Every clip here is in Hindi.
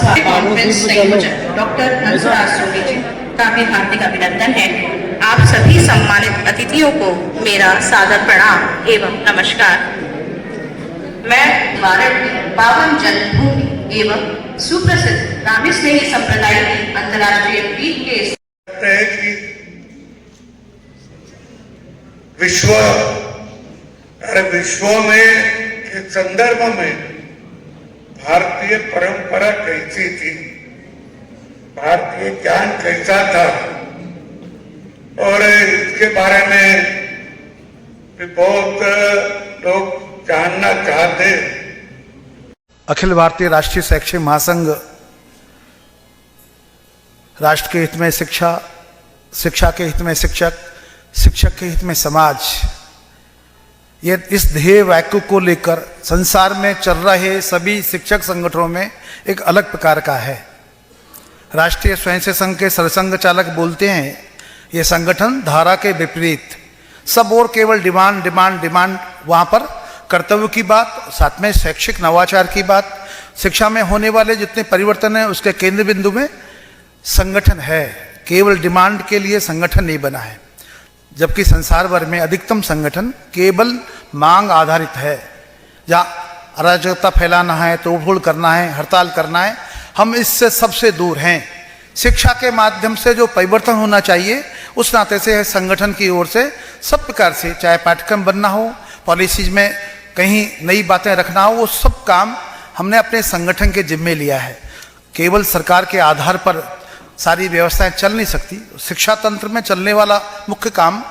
कॉन्फ्रेंस संयोजक डॉक्टर हंसराज सोनी जी का भी हार्दिक अभिनंदन है। आप सभी सम्मानित अतिथियों को मेरा सादर प्रणाम एवं नमस्कार। मैं भारत की पावन जन्मभूमि एवं सुप्रसिद्ध रामेश्वरी संप्रदाय की अंतर्राष्ट्रीय पीठ के विश्व में के संदर्भ में भारतीय परंपरा कैसी थी, भारतीय ज्ञान कैसा था, और इसके बारे में भी बहुत लोग जानना चाहते। अखिल भारतीय राष्ट्रीय शैक्षिक महासंघ राष्ट्र के हित में शिक्षा, शिक्षा के हित में शिक्षक, शिक्षक के हित में समाज, ये इस ध्येय वाक्य को लेकर संसार में चल रहे सभी शिक्षक संगठनों में एक अलग प्रकार का है। राष्ट्रीय स्वयंसेवक संघ के सरसंघ चालक बोलते हैं, ये संगठन धारा के विपरीत सब और केवल डिमांड डिमांड डिमांड, वहाँ पर कर्तव्य की बात, साथ में शैक्षिक नवाचार की बात, शिक्षा में होने वाले जितने परिवर्तन हैं उसके केंद्र बिंदु में संगठन है। केवल डिमांड के लिए संगठन नहीं बना है, जबकि संसार भर में अधिकतम संगठन केवल मांग आधारित है। जहाँ अराजकता फैलाना है, तोड़फोड़ करना है, हड़ताल करना है, हम इससे सबसे दूर हैं। शिक्षा के माध्यम से जो परिवर्तन होना चाहिए उस नाते से संगठन की ओर से सब प्रकार से, चाहे पाठ्यक्रम बनना हो, पॉलिसीज में कहीं नई बातें रखना हो, वो सब काम हमने अपने संगठन के जिम्मे लिया है। केवल सरकार के आधार पर सारी व्यवस्थाएं चल नहीं सकती। शिक्षा तंत्र में चलने वाला मुख्य काम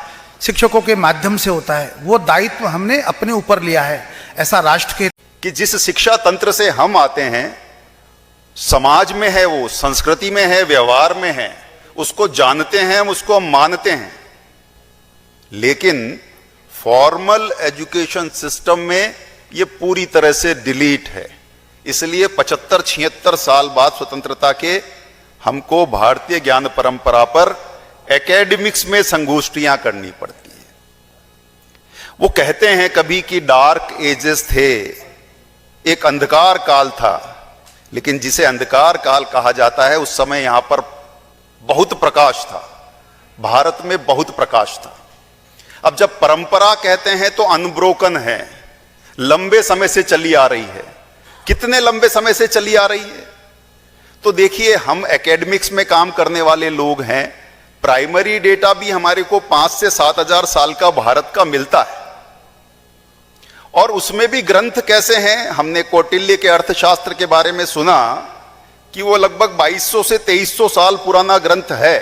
शिक्षकों के माध्यम से होता है, वो दायित्व हमने अपने ऊपर लिया है। ऐसा राष्ट्र के कि जिस शिक्षा तंत्र से हम आते हैं, समाज में है, वो संस्कृति में है, व्यवहार में है, उसको जानते हैं, हम उसको मानते हैं। लेकिन फॉर्मल एजुकेशन सिस्टम में ये पूरी तरह से डिलीट है। इसलिए 75-76 साल बाद स्वतंत्रता के हमको भारतीय ज्ञान परंपरा पर एकेडमिक्स में संगोष्ठियां करनी पड़ती है। वो कहते हैं कभी कि डार्क एजेस थे, एक अंधकार काल था, लेकिन जिसे अंधकार काल कहा जाता है उस समय यहां पर बहुत प्रकाश था, भारत में बहुत प्रकाश था। अब जब परंपरा कहते हैं तो अनब्रोकन है, लंबे समय से चली आ रही है। कितने लंबे समय से चली आ रही है? तो देखिए, हम एकेडमिक्स में काम करने वाले लोग हैं, प्राइमरी डेटा भी हमारे को 5 से 7 हजार साल का भारत का मिलता है, और उसमें भी ग्रंथ कैसे हैं। हमने कौटिल्य के अर्थशास्त्र के बारे में सुना कि वो लगभग 2200 से 2300 साल पुराना ग्रंथ है,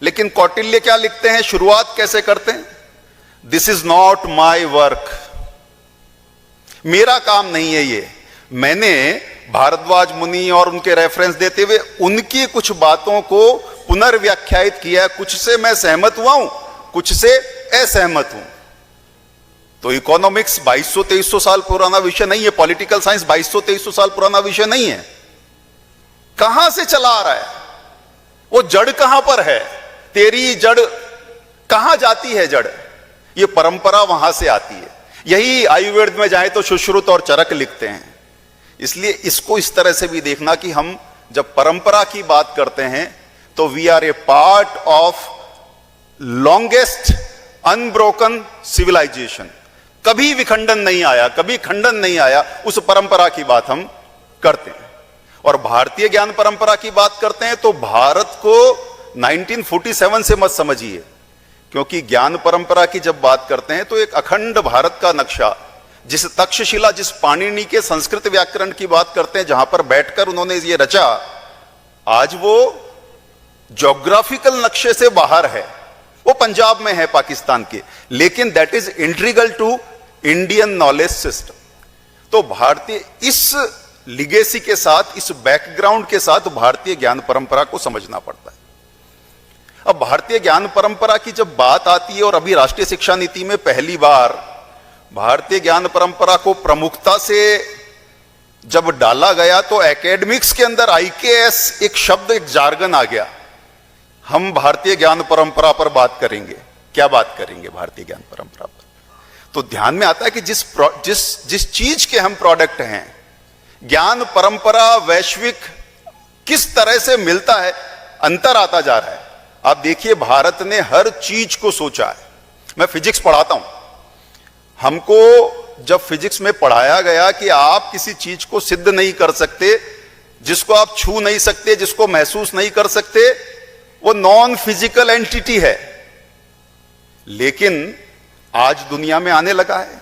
लेकिन कौटिल्य क्या लिखते हैं, शुरुआत कैसे करते हैं? This is not my work, मेरा काम नहीं है ये। मैंने भारद्वाज मुनि और उनके रेफरेंस देते हुए उनकी कुछ बातों को पुनर्व्याख्यायित किया, कुछ से मैं सहमत हुआ हूं, कुछ से असहमत हूं। तो इकोनॉमिक्स 2200-2300 साल पुराना विषय नहीं है, पॉलिटिकल साइंस 2200-2300 साल पुराना विषय नहीं है। कहां से चला आ रहा है? वो जड़ कहां पर है? तेरी जड़ कहां जाती है? जड़, ये परंपरा वहां से आती है। यही आयुर्वेद में जाए तो सुश्रुत और चरक लिखते हैं। इसलिए इसको इस तरह से भी देखना कि हम जब परंपरा की बात करते हैं तो we are a part of longest unbroken civilization. कभी विखंडन नहीं आया, कभी खंडन नहीं आया, उस परंपरा की बात हम करते हैं। और भारतीय ज्ञान परंपरा की बात करते हैं तो भारत को 1947 से मत समझिए, क्योंकि ज्ञान परंपरा की जब बात करते हैं तो एक अखंड भारत का नक्शा, जिस तक्षशिला, जिस पाणिनि के संस्कृत व्याकरण की बात करते हैं, जहां पर बैठकर उन्होंने ये रचा, आज वो ज्योग्राफिकल नक्शे से बाहर है। वो पंजाब में है, पाकिस्तान के, लेकिन that is integral to Indian knowledge system. तो भारतीय इस लिगेसी के साथ, इस बैकग्राउंड के साथ भारतीय ज्ञान परंपरा को समझना पड़ता है। अब भारतीय ज्ञान परंपरा की जब बात आती है, और अभी राष्ट्रीय शिक्षा नीति में पहली बार भारतीय ज्ञान परंपरा को प्रमुखता से जब डाला गया तो एकेडमिक्स के अंदर आईकेएस एक शब्द, एक जार्गन आ गया। हम भारतीय ज्ञान परंपरा पर बात करेंगे। क्या बात करेंगे भारतीय ज्ञान परंपरा पर? तो ध्यान में आता है कि जिस चीज के हम प्रोडक्ट हैं, ज्ञान परंपरा वैश्विक किस तरह से मिलता है, अंतर आता जा रहा है। आप देखिए भारत ने हर चीज को सोचा है। मैं फिजिक्स पढ़ाता हूं, हमको जब फिजिक्स में पढ़ाया गया कि आप किसी चीज को सिद्ध नहीं कर सकते, जिसको आप छू नहीं सकते, जिसको महसूस नहीं कर सकते, वो नॉन फिजिकल एंटिटी है। लेकिन आज दुनिया में आने लगा है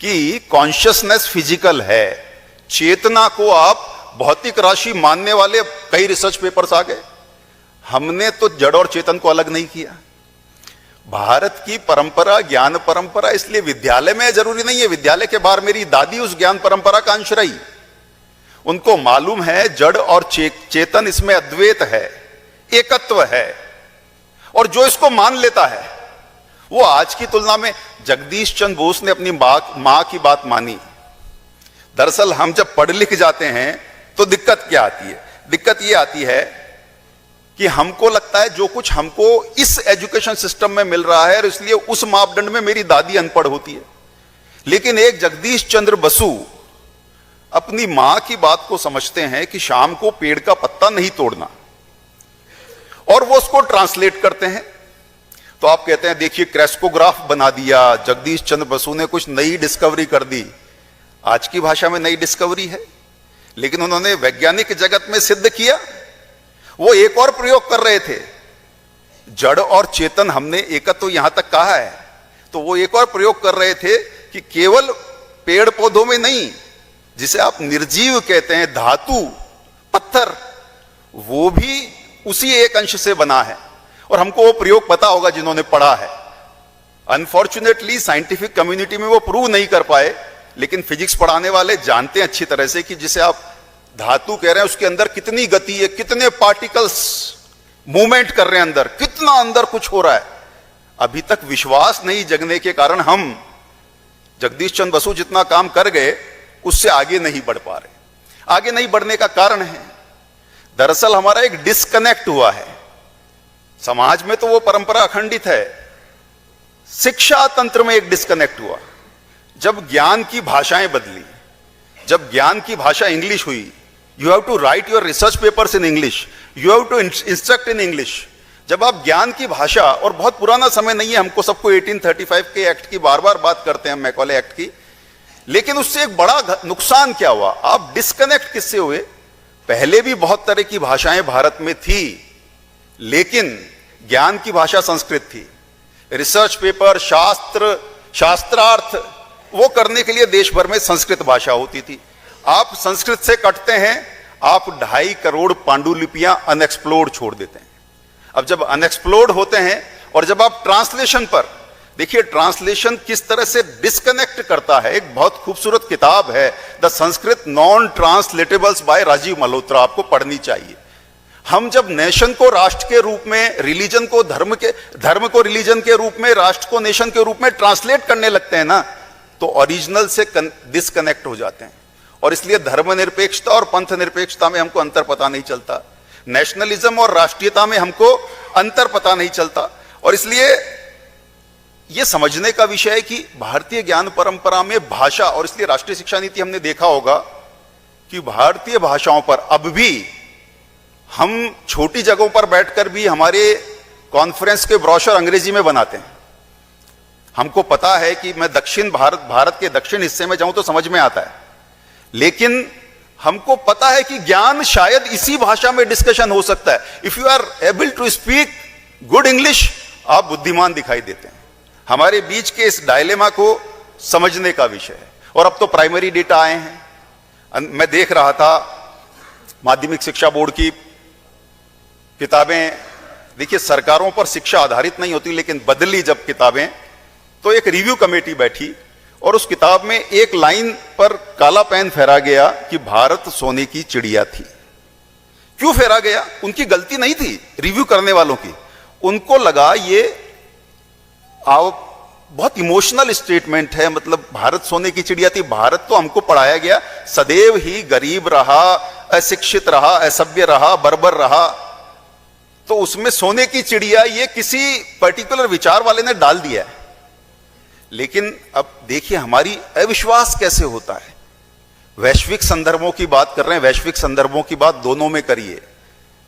कि कॉन्शियसनेस फिजिकल है। चेतना को आप भौतिक राशि मानने वाले कई रिसर्च पेपर्स आ गए। हमने तो जड़ और चेतन को अलग नहीं किया। भारत की परंपरा ज्ञान परंपरा, इसलिए विद्यालय में जरूरी नहीं है, विद्यालय के बाहर मेरी दादी उस ज्ञान परंपरा का अंश रही। उनको मालूम है जड़ और चेतन इसमें अद्वैत है, एकत्व है, और जो इसको मान लेता है वो आज की तुलना में, जगदीश चंद्र बोस ने अपनी मां की बात मानी। दरअसल हम जब पढ़ लिख जाते हैं तो दिक्कत क्या आती है? दिक्कत ये आती है कि हमको लगता है जो कुछ हमको इस एजुकेशन सिस्टम में मिल रहा है, और इसलिए उस मापदंड में मेरी दादी अनपढ़ होती है। लेकिन एक जगदीश चंद्र बसु अपनी मां की बात को समझते हैं कि शाम को पेड़ का पत्ता नहीं तोड़ना, और वो उसको ट्रांसलेट करते हैं। तो आप कहते हैं देखिए क्रेस्कोग्राफ बना दिया, जगदीश चंद्र बसु ने कुछ नई डिस्कवरी कर दी। आज की भाषा में नई डिस्कवरी है, लेकिन उन्होंने वैज्ञानिक जगत में सिद्ध किया। वो एक और प्रयोग कर रहे थे, जड़ और चेतन हमने एकत्व तो यहां तक कहा है, तो वो एक और प्रयोग कर रहे थे कि केवल पेड़ पौधों में नहीं, जिसे आप निर्जीव कहते हैं, धातु पत्थर, वो भी उसी एक अंश से बना है। और हमको वो प्रयोग पता होगा जिन्होंने पढ़ा है। अनफॉर्चुनेटली साइंटिफिक कम्युनिटी में वो प्रूव नहीं कर पाए, लेकिन फिजिक्स पढ़ाने वाले जानते हैं अच्छी तरह से कि जिसे आप धातु कह रहे हैं उसके अंदर कितनी गति है, कितने पार्टिकल्स मूवमेंट कर रहे हैं अंदर, कितना अंदर कुछ हो रहा है। अभी तक विश्वास नहीं जगने के कारण हम जगदीश चंद्र बसु जितना काम कर गए उससे आगे नहीं बढ़ पा रहे। आगे नहीं बढ़ने का कारण है दरअसल हमारा एक डिस्कनेक्ट हुआ है। समाज में तो वो परंपरा अखंडित है, शिक्षा तंत्र में एक डिस्कनेक्ट हुआ। जब ज्ञान की भाषाएं बदली, जब ज्ञान की भाषा इंग्लिश हुई, you have to write your research papers in English, you have to instruct in English. जब आप ज्ञान की भाषा, और बहुत पुराना समय नहीं है, हमको सबको 1835 के एक्ट की बार बार बात करते हैं, मैकॉले एक्ट की, लेकिन उससे एक बड़ा नुकसान क्या हुआ? आप डिस्कनेक्ट किससे हुए? पहले भी बहुत तरह की भाषाएं भारत में थी, लेकिन ज्ञान की भाषा संस्कृत थी। रिसर्च पेपर, शास्त्र, शास्त्रार्थ वो करने के लिए देश भर में संस्कृत भाषा होती थी। आप संस्कृत से कटते हैं, आप 2.5 करोड़ पांडुलिपियां अनएक्सप्लोर्ड छोड़ देते हैं। अब जब अनएक्सप्लोर्ड होते हैं, और जब आप ट्रांसलेशन पर देखिए, ट्रांसलेशन किस तरह से डिस्कनेक्ट करता है। एक बहुत खूबसूरत किताब है the Sanskrit non translatables by Rajiv Malhotra, आपको पढ़नी चाहिए। हम जब नेशन को राष्ट्र के रूप में, रिलीजन को धर्म को रिलीजन के रूप में, राष्ट्र को नेशन के रूप में ट्रांसलेट करने लगते हैं ना, तो ओरिजिनल से डिस्कनेक्ट हो जाते हैं। और इसलिए धर्मनिरपेक्षता और पंथ निरपेक्षता में हमको अंतर पता नहीं चलता, नेशनलिज्म और राष्ट्रीयता में हमको अंतर पता नहीं चलता। और इसलिए यह समझने का विषय है कि भारतीय ज्ञान परंपरा में भाषा, और इसलिए राष्ट्रीय शिक्षा नीति हमने देखा होगा कि भारतीय भाषाओं पर अब भी हम छोटी जगहों पर बैठकर भी हमारे कॉन्फ्रेंस के ब्रोशर अंग्रेजी में बनाते हैं। हमको पता है कि मैं दक्षिण भारत के दक्षिण हिस्से में जाऊं तो समझ में आता है, लेकिन हमको पता है कि ज्ञान शायद इसी भाषा में डिस्कशन हो सकता है। If you are able to speak good English, आप बुद्धिमान दिखाई देते हैं। हमारे बीच के इस डायलेमा को समझने का विषय है। और अब तो प्राइमरी डेटा आए हैं। मैं देख रहा था माध्यमिक शिक्षा बोर्ड की किताबें, देखिए सरकारों पर शिक्षा आधारित नहीं होती, लेकिन बदली जब किताबें, तो एक रिव्यू कमेटी बैठी और उस किताब में एक लाइन पर काला पेन फेरा गया कि भारत सोने की चिड़िया थी। क्यों फेरा गया? उनकी गलती नहीं थी रिव्यू करने वालों की। उनको लगा ये बहुत इमोशनल स्टेटमेंट है, मतलब भारत सोने की चिड़िया थी। भारत तो हमको पढ़ाया गया सदैव ही गरीब रहा, अशिक्षित रहा, असभ्य रहा, बर्बर रहा, तो उसमें सोने की चिड़िया ये किसी पर्टिकुलर विचार वाले ने डाल दिया है। लेकिन अब देखिए हमारी अविश्वास कैसे होता है। वैश्विक संदर्भों की बात कर रहे हैं, वैश्विक संदर्भों की बात दोनों में करिए,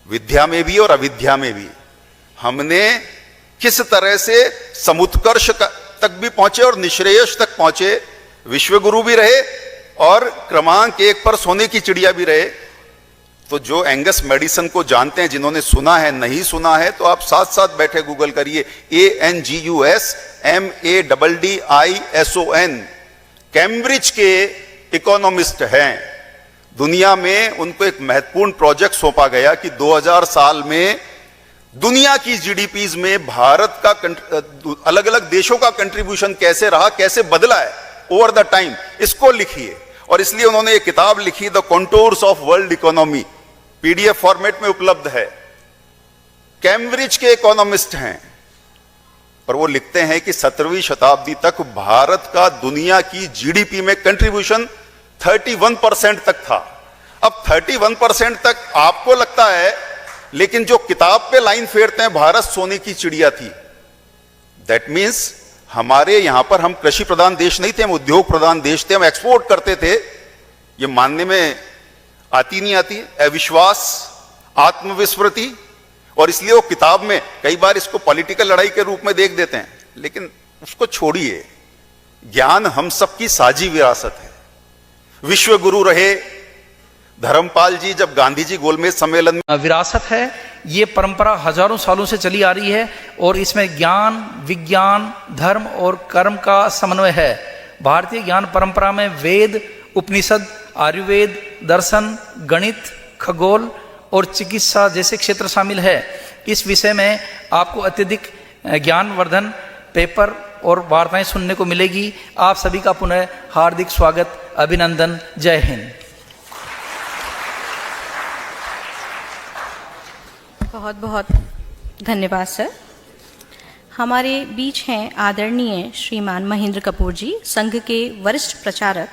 विद्या में भी और अविद्या में भी। हमने किस तरह से समुत्कर्ष तक भी पहुंचे और निश्रेयस तक पहुंचे, विश्वगुरु भी रहे और क्रमांक 1 पर सोने की चिड़िया भी रहे। तो जो एंगस मैडिसन को जानते हैं, जिन्होंने सुना है, नहीं सुना है तो आप साथ साथ बैठे गूगल करिए, ANGUS MADDISON, कैम्ब्रिज के इकोनॉमिस्ट हैं। दुनिया में उनको एक महत्वपूर्ण प्रोजेक्ट सौंपा गया कि 2000 साल में दुनिया की जीडीपीज में भारत का अलग अलग देशों का कंट्रीब्यूशन कैसे रहा, कैसे बदला है ओवर द टाइम, इसको लिखिए। और इसलिए उन्होंने एक किताब लिखी, the contours of world economy, PDF format में उपलब्ध है। कैम्ब्रिज के इकोनॉमिस्ट हैं और वो लिखते हैं कि 17वीं शताब्दी तक भारत का दुनिया की जीडीपी में कंट्रीब्यूशन 31% तक था। अब 31% तक आपको लगता है, लेकिन जो किताब पे लाइन फेरते हैं, भारत सोने की चिड़िया थी। दैट मीन्स हमारे यहां पर हम कृषि प्रधान देश नहीं थे, हम उद्योग प्रधान देश थे, हम एक्सपोर्ट करते थे। ये मानने में आती नहीं आती, अविश्वास, आत्मविस्मृति। और इसलिए वो किताब में कई बार इसको पॉलिटिकल लड़ाई के रूप में देख देते हैं, लेकिन उसको छोड़िए। ज्ञान हम सबकी साझी विरासत है। विश्व गुरु रहे धर्मपाल जी जब गांधी जी गोलमेज सम्मेलन में, विरासत है। ये परंपरा हजारों सालों से चली आ रही है और इसमें ज्ञान, विज्ञान, धर्म और कर्म का समन्वय है। भारतीय ज्ञान परंपरा में वेद, उपनिषद, आयुर्वेद, दर्शन, गणित, खगोल और चिकित्सा जैसे क्षेत्र शामिल है। इस विषय में आपको अत्यधिक ज्ञानवर्धन पेपर और वार्ताएं सुनने को मिलेगी। आप सभी का पुनः हार्दिक स्वागत, अभिनंदन। जय हिंद। बहुत बहुत धन्यवाद सर। हमारे बीच हैं आदरणीय श्रीमान महेंद्र कपूर जी, संघ के वरिष्ठ प्रचारक।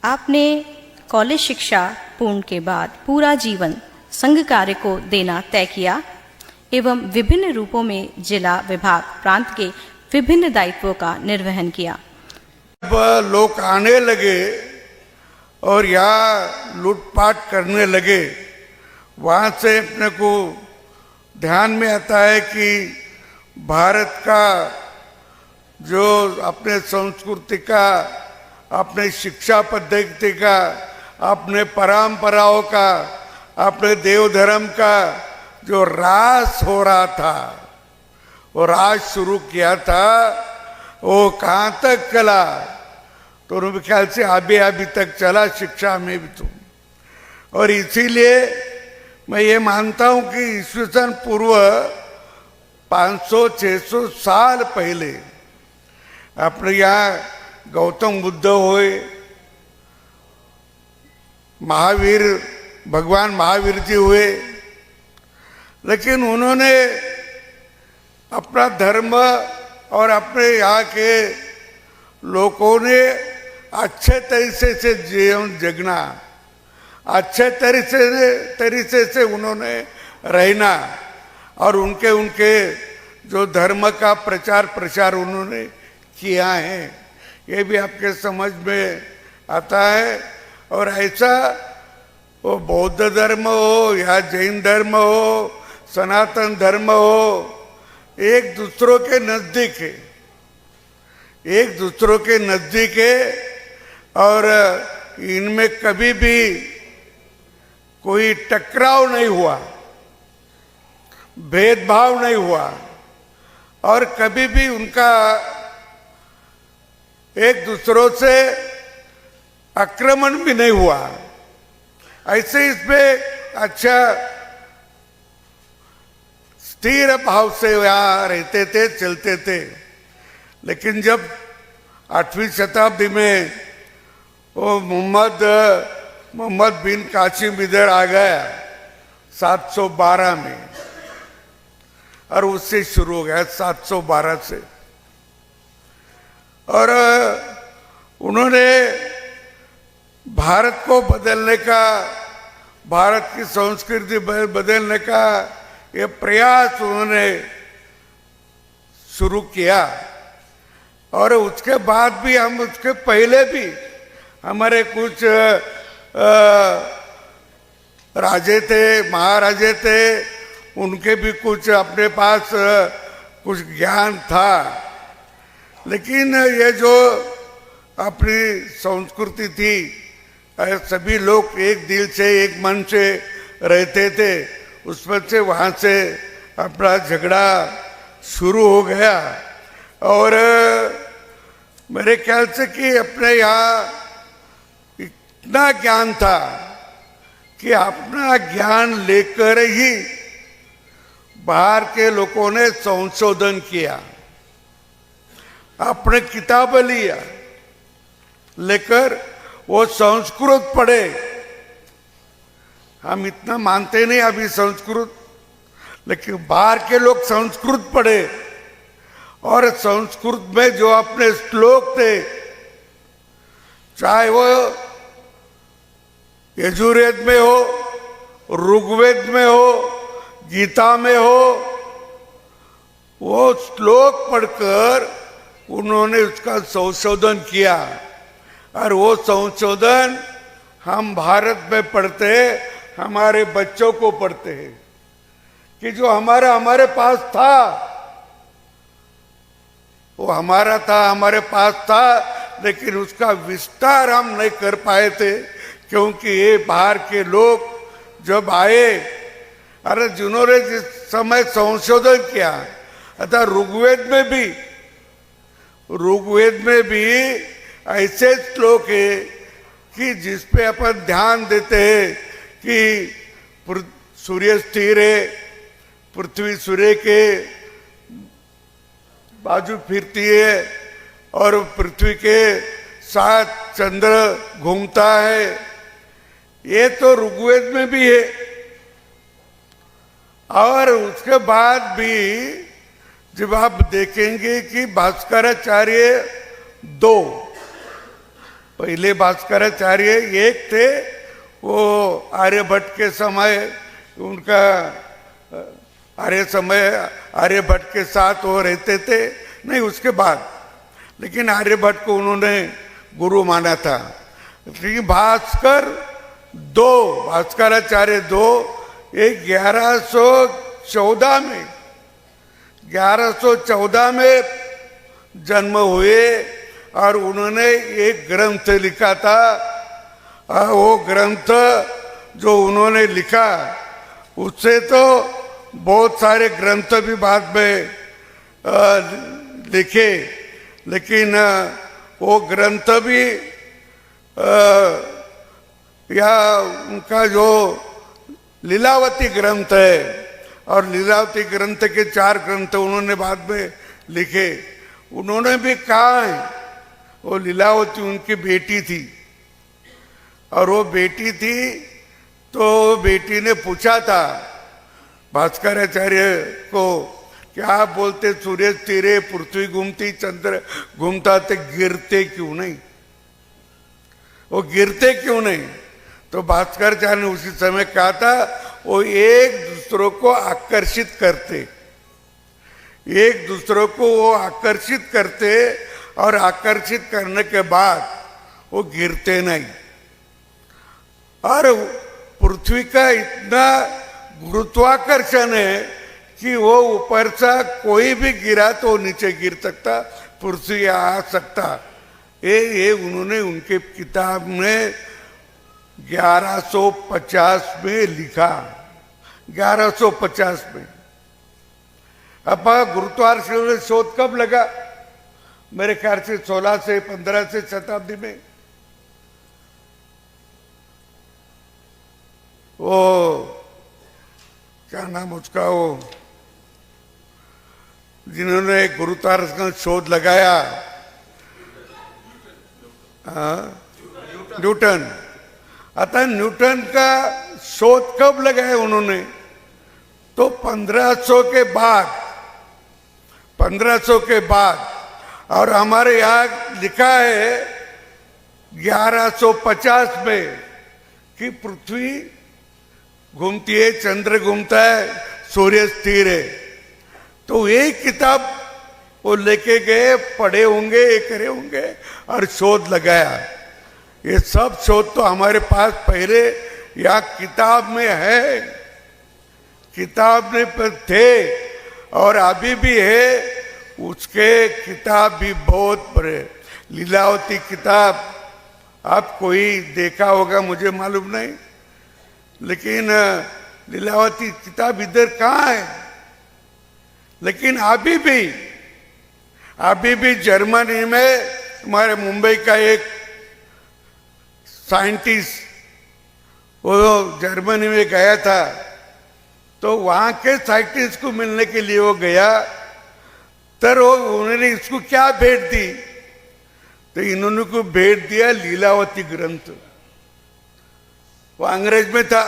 आपने कॉलेज शिक्षा पूर्ण के बाद पूरा जीवन संघ कार्य को देना तय किया एवं विभिन्न रूपों में जिला, विभाग, प्रांत के विभिन्न दायित्वों का निर्वहन किया। जब लोग आने लगे और यहाँ लूटपाट करने लगे, वहाँ से अपने को ध्यान में आता है कि भारत का जो अपने संस्कृति का, अपने शिक्षा पद्धति का, अपने परंपराओं का, अपने देव धर्म का जो रास हो रहा था, वो राज शुरू किया था, वो कहाँ तक चला? तो मेरे ख्याल से अभी तक चला, शिक्षा में भी तो। और इसीलिए मैं ये मानता हूं कि ईस्वीसन पूर्व 500-600 साल पहले अपने यहाँ गौतम बुद्ध हुए, महावीर, भगवान महावीर जी हुए, लेकिन उन्होंने अपना धर्म और अपने यहाँ के लोगों ने अच्छे तरीके से जीवन जगना, अच्छे तरीके से उन्होंने रहना और उनके जो धर्म का प्रचार प्रसार उन्होंने किया है, ये भी आपके समझ में आता है। और ऐसा वो बौद्ध धर्म हो या जैन धर्म हो, सनातन धर्म हो, एक दूसरों के नजदीक है, एक दूसरों के नजदीक है और इनमें कभी भी कोई टकराव नहीं हुआ, भेदभाव नहीं हुआ और कभी भी उनका एक दूसरों से आक्रमण भी नहीं हुआ। ऐसे इसमें अच्छा स्थिर भाव से यहाँ रहते थे, चलते थे। लेकिन जब 8वीं शताब्दी में वो मोहम्मद बिन कासिम इधर आ गया 712 में, और उससे शुरू हो गया 712 से, और उन्होंने भारत को बदलने का, भारत की संस्कृति बदलने का ये प्रयास उन्होंने शुरू किया। और उसके बाद भी हम, उसके पहले भी हमारे कुछ राजे थे, महाराजे थे, उनके भी कुछ अपने पास कुछ ज्ञान था। लेकिन ये जो अपनी संस्कृति थी, सभी लोग एक दिल से एक मन से रहते थे, उसमें से वहाँ से अपना झगड़ा शुरू हो गया। और मेरे ख्याल से कि अपने यहाँ इतना ज्ञान था कि अपना ज्ञान लेकर ही बाहर के लोगों ने संशोधन किया, अपने किताबें लिया लेकर वो संस्कृत पढ़े। हम इतना मानते नहीं अभी संस्कृत, लेकिन बाहर के लोग संस्कृत पढ़े और संस्कृत में जो अपने श्लोक थे, चाहे वो यजुर्वेद में हो, ऋग्वेद में हो, गीता में हो, वो श्लोक पढ़कर उन्होंने उसका संशोधन किया। और वो संशोधन हम भारत में पढ़ते, हमारे बच्चों को पढ़ते हैं कि जो हमारे पास था वो हमारा था, हमारे पास था, लेकिन उसका विस्तार हम नहीं कर पाए थे, क्योंकि ये बाहर के लोग जब आए, अरे जिन्होंने जिस समय संशोधन किया, अतः ऋग्वेद में भी ऐसे श्लोक है कि जिस पे अपन ध्यान देते हैं कि सूर्य स्थिर है, पृथ्वी सूर्य के बाजू फिरती है और पृथ्वी के साथ चंद्र घूमता है। ये तो ऋग्वेद में भी है। और उसके बाद भी जब आप देखेंगे कि भास्कराचार्य दो, पहले भास्कराचार्य एक थे, वो आर्यभट्ट के समय उनका आर्यभट्ट के साथ वो रहते थे, नहीं उसके बाद, लेकिन आर्यभट्ट को उन्होंने गुरु माना था। लेकिन भास्कराचार्य दो, ये 1114 में जन्म हुए और उन्होंने एक ग्रंथ लिखा था। वो ग्रंथ जो उन्होंने लिखा, उससे तो बहुत सारे ग्रंथ भी बाद में लिखे, लेकिन वो ग्रंथ भी या उनका जो लीलावती ग्रंथ है, और लीलावती ग्रंथ के 4 ग्रंथ उन्होंने बाद में लिखे। उन्होंने भी कहा है, वो लीलावती उनकी बेटी थी, और वो बेटी थी तो बेटी ने पूछा था भास्कराचार्य को, क्या बोलते सूर्य स्थिर, पृथ्वी घूमती, चंद्र घूमता, तो गिरते क्यों नहीं, वो गिरते क्यों नहीं? तो भास्कराचार्य ने उसी समय कहा था, वो एक दूसरों को आकर्षित करते, एक दूसरों को वो आकर्षित करते, और आकर्षित करने के बाद वो गिरते नहीं। और पृथ्वी का इतना गुरुत्वाकर्षण है कि वो ऊपर से कोई भी गिरा तो नीचे गिर सकता, पृथ्वी आ सकता। ये उन्होंने उनके किताब में 1150 में लिखा, 1150 में। अब गुरुत्वाकर्षण शोध कब लगा? मेरे ख्याल से 16 से 15 से शताब्दी में। वो क्या नाम उसका, वो जिन्होंने गुरुत्वाकर्षण शोध लगाया, न्यूटन। अतः न्यूटन का शोध कब लगाया उन्होंने? तो 1500 के बाद। और हमारे यहाँ लिखा है 1150 में कि पृथ्वी घूमती है, चंद्र घूमता है, सूर्य स्थिर है। तो ये किताब वो लेके गए, पढ़े होंगे, करे होंगे और शोध लगाया। ये सब शोध तो हमारे पास पहले या किताब में है, किताब में पर थे और अभी भी है। उसके किताब भी बहुत बड़े, लीलावती किताब आप कोई देखा होगा मुझे मालूम नहीं, लेकिन लीलावती किताब इधर कहाँ है। लेकिन अभी भी जर्मनी में हमारे मुंबई का एक साइंटिस्ट वो जर्मनी में गया था, तो वहां के साइंटिस्ट को मिलने के लिए वो गया, तो उन्होंने इसको क्या भेंट दी, तो इन्होंने को भेंट दिया लीलावती ग्रंथ। वो अंग्रेज में था,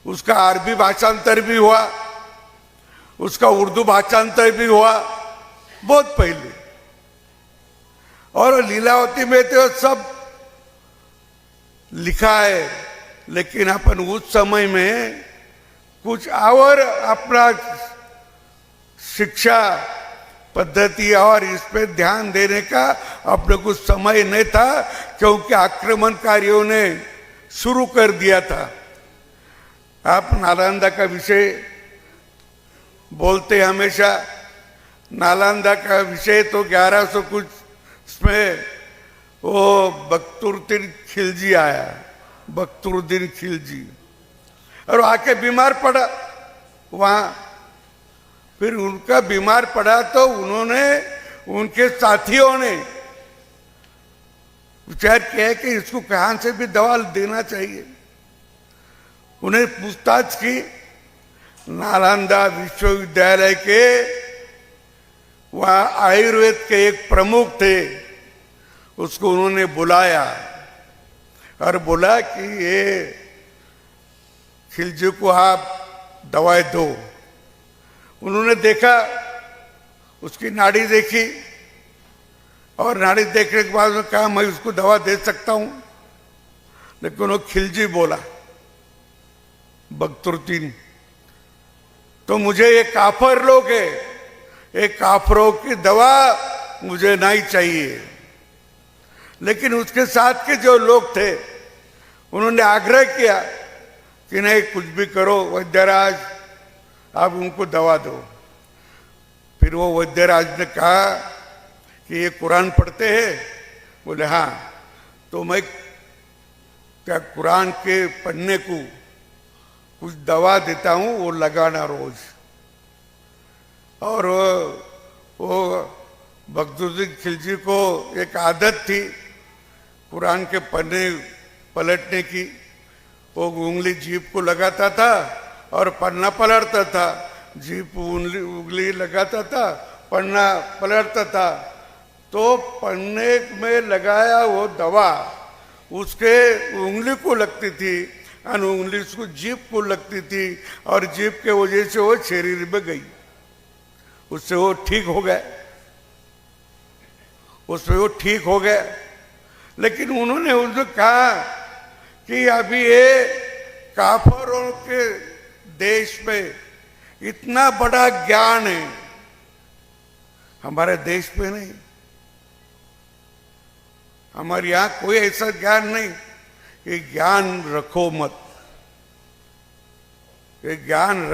उसका अरबी भाषांतर भी हुआ, उसका उर्दू भाषांतर भी हुआ बहुत पहले, और लीलावती में तो सब लिखा है। लेकिन अपन उस समय में कुछ और अपना शिक्षा पद्धति और इस पे ध्यान देने का अपने कुछ समय नहीं था, क्योंकि आक्रमणकारियों ने शुरू कर दिया था। आप नालंदा का विषय बोलते हमेशा, नालंदा का विषय तो 1100 कुछ इसमें वो बख्तुरुद्दीन खिलजी आया, बख्तुरुद्दीन खिलजी, और आके बीमार पड़ा वहां। फिर उनका बीमार पड़ा तो उन्होंने, उनके साथियों ने विचार किया कि इसको कहां से भी दवा देना चाहिए। उन्हें पूछताछ की, नालंदा विश्वविद्यालय के वहां आयुर्वेद के एक प्रमुख थे, उसको उन्होंने बुलाया और बोला कि ये खिलजी को आप दवाई दो। उन्होंने देखा, उसकी नाड़ी देखी, और नाड़ी देखने के बाद उन्होंने कहा मैं उसको दवा दे सकता हूं, लेकिन वो खिलजी बोला बख्तुरुद्दीन, तो मुझे ये काफर लोग है, एक काफरों की दवा मुझे नहीं चाहिए। लेकिन उसके साथ के जो लोग थे उन्होंने आग्रह किया कि नहीं कुछ भी करो वैद्यराज, आप उनको दवा दो। फिर वो वैद्यराज ने कहा कि ये कुरान पढ़ते हैं, बोले हाँ, तो मैं क्या कुरान के पढ़ने को कुछ दवा देता हूँ, वो लगाना रोज। और वो बख्तुरुद्दीन खिलजी को एक आदत थी कुरान के पन्ने पलटने की, वो उंगली जीभ को लगाता था और पन्ना पलटता था, जीभ उंगली लगाता था, पन्ना पलटता था। तो पन्ने में लगाया वो दवा उसके उंगली को लगती थी और उंगली उसको जीभ को लगती थी, और जीभ के वजह से वो शरीर में गई, उससे वो ठीक हो गए, उससे वो ठीक हो गए। लेकिन उन्होंने उनको कहा कि अभी ये काफरों के देश में इतना बड़ा ज्ञान है, हमारे देश में नहीं, हमारे यहां कोई ऐसा ज्ञान नहीं। ये ज्ञान रखो मत, ये ज्ञान